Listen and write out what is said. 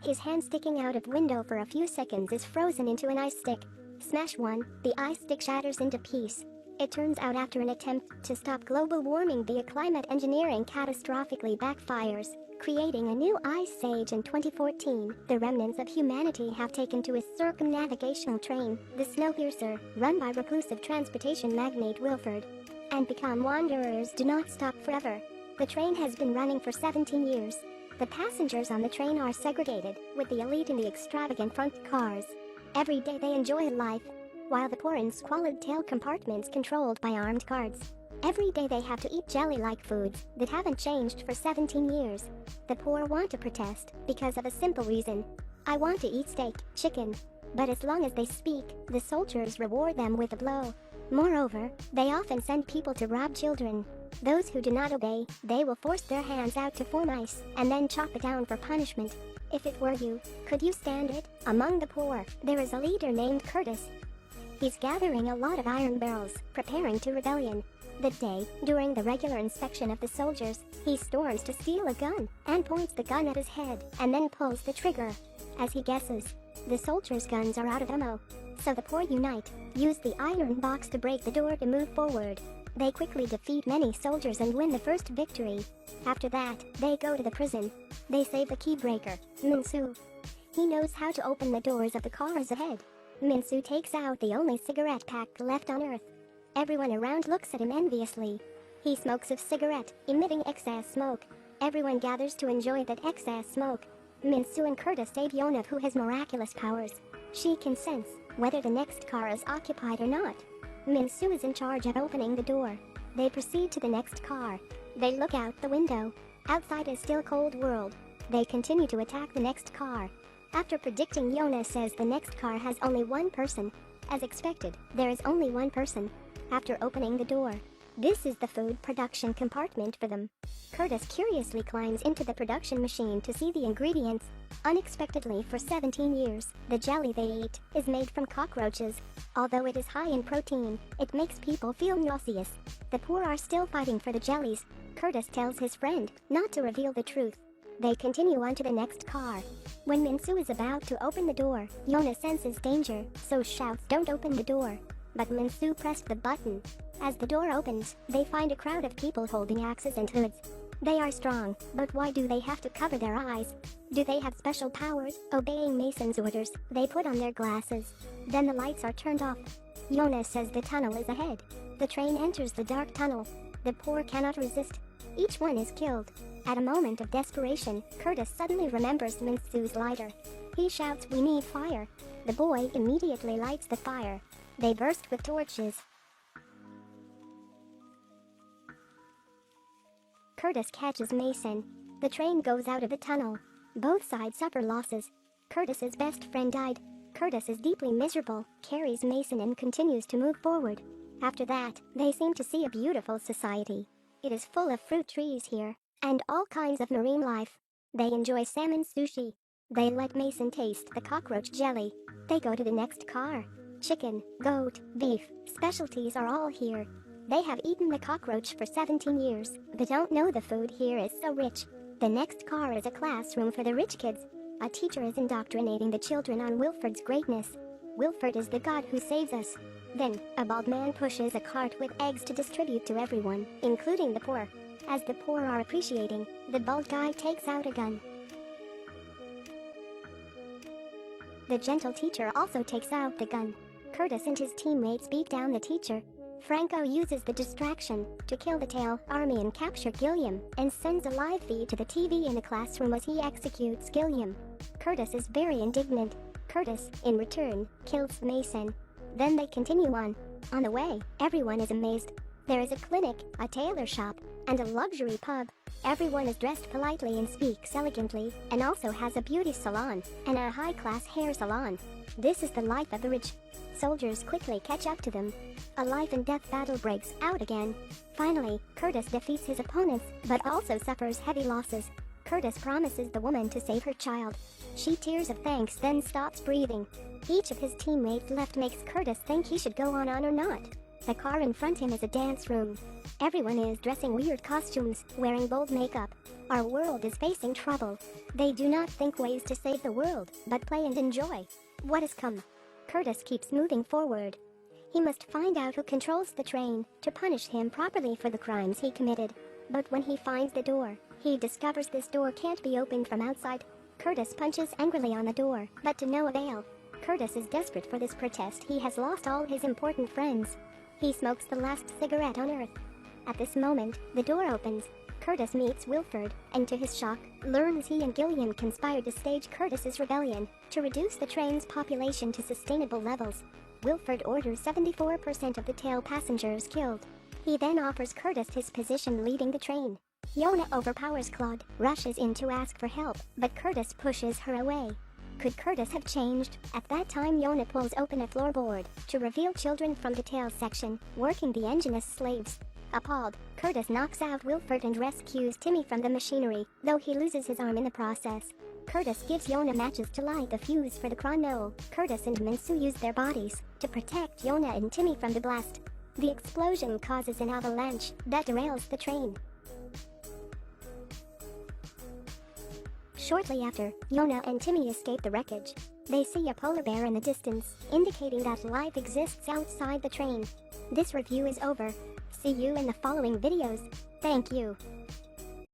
His hand sticking out of window for a few seconds is frozen into an ice stick. Smash 1, the ice stick shatters into piece. It turns out after an attempt to stop global warming via climate engineering catastrophically backfires, creating a new ice age in 2014. The remnants of humanity have taken to a circumnavigational train, the Snowpiercer, run by reclusive transportation magnate Wilford, and become wanderers do not stop forever. The train has been running for 17 years. The passengers on the train are segregated, with the elite in the extravagant front cars. Every day they enjoy life, while the poor in squalid tail compartments controlled by armed guards. Every day they have to eat jelly-like foods that haven't changed for 17 years. The poor want to protest because of a simple reason. I want to eat steak, chicken. But as long as they speak, the soldiers reward them with a blow. Moreover, they often send people to rob children. Those who do not obey, they will force their hands out to form ice and then chop it down for punishment. If it were you, could you stand it? Among the poor, there is a leader named Curtis. He's gathering a lot of iron barrels, preparing to rebellion. That day, during the regular inspection of the soldiers, he storms to steal a gun and points the gun at his head and then pulls the trigger. As he guesses, the soldiers' guns are out of ammo. So the poor unite, use the iron box to break the door to move forward. They quickly defeat many soldiers and win the first victory. After that, they go to the prison. They save the key-breaker, Minsu. He knows how to open the doors of the cars ahead. Minsu takes out the only cigarette pack left on Earth. Everyone around looks at him enviously. He smokes a cigarette, emitting excess smoke. Everyone gathers to enjoy that excess smoke. Minsu and Curtis save Yona, who has miraculous powers. She can sense whether the next car is occupied or not. Minsu is in charge of opening the door. They proceed to the next car. They look out the window. Outside is still cold world. They continue to attack the next car. After predicting, Yona says the next car has only one person. As expected, there is only one person. After opening the door, this is the food production compartment for them. Curtis curiously climbs into the production machine to see the ingredients. Unexpectedly, for 17 years, the jelly they eat is made from cockroaches. Although it is high in protein, it makes people feel nauseous. The poor are still fighting for the jellies. Curtis tells his friend not to reveal the truth. They continue on to the next car. When Minsu is about to open the door, Yona senses danger, so shouts, "Don't open the door." But Minsu pressed the button. As the door opens, they find a crowd of people holding axes and hoods. They are strong, but why do they have to cover their eyes? Do they have special powers? Obeying Mason's orders, they put on their glasses. Then the lights are turned off. Yona says the tunnel is ahead. The train enters the dark tunnel. The poor cannot resist. Each one is killed. At a moment of desperation, Curtis suddenly remembers Minsu's lighter. He shouts, "We need fire." The boy immediately lights the fire. They burst with torches. Curtis catches Mason. The train goes out of the tunnel. Both sides suffer losses. Curtis's best friend died. Curtis is deeply miserable, carries Mason and continues to move forward. After that, they seem to see a beautiful society. It is full of fruit trees here, and all kinds of marine life. They enjoy salmon sushi. They let Mason taste the cockroach jelly. They go to the next car. Chicken, goat, beef, specialties are all here. They have eaten the cockroach for 17 years, but don't know the food here is so rich. The next car is a classroom for the rich kids. A teacher is indoctrinating the children on Wilford's greatness. Wilford is the god who saves us. Then, a bald man pushes a cart with eggs to distribute to everyone, including the poor. As the poor are appreciating, the bald guy takes out a gun. The gentle teacher also takes out the gun. Curtis and his teammates beat down the teacher. Franco uses the distraction to kill the tail army and capture Gilliam, and sends a live feed to the TV in the classroom as he executes Gilliam. Curtis is very indignant. Curtis, in return, kills Mason. Then they continue on. On the way, everyone is amazed. There is a clinic, a tailor shop, and a luxury pub. Everyone is dressed politely and speaks elegantly, and also has a beauty salon and a high-class hair salon. This is the life of the rich. Soldiers quickly catch up to them. A life-and-death battle breaks out again. Finally, Curtis defeats his opponents, but also suffers heavy losses. Curtis promises the woman to save her child. She tears of thanks, then stops breathing. Each of his teammates left makes Curtis think he should go on or not. The car in front of him is a dance room. Everyone is dressing weird costumes, wearing bold makeup. Our world is facing trouble. They do not think ways to save the world, but play and enjoy what has come. Curtis keeps moving forward. He must find out who controls the train to punish him properly for the crimes he committed. But when he finds the door, he discovers this door can't be opened from outside. Curtis punches angrily on the door, but to no avail. Curtis is desperate for this protest. He has lost all his important friends. He smokes the last cigarette on Earth. At this moment, the door opens. Curtis meets Wilford, and to his shock, learns he and Gillian conspired to stage Curtis's rebellion to reduce the train's population to sustainable levels. Wilford orders 74% of the tail passengers killed. He then offers Curtis his position leading the train. Yona overpowers Claude, rushes in to ask for help, but Curtis pushes her away. Could Curtis have changed? At that time, Yona pulls open a floorboard to reveal children from the tail section, working the engine as slaves. Appalled, Curtis knocks out Wilford and rescues Timmy from the machinery, though he loses his arm in the process. Curtis gives Yona matches to light the fuse for the chrono. Curtis and Minsu use their bodies to protect Yona and Timmy from the blast. The explosion causes an avalanche that derails the train. Shortly after, Yona and Timmy escape the wreckage. They see a polar bear in the distance, indicating that life exists outside the train. This review is over. See you in the following videos. Thank you.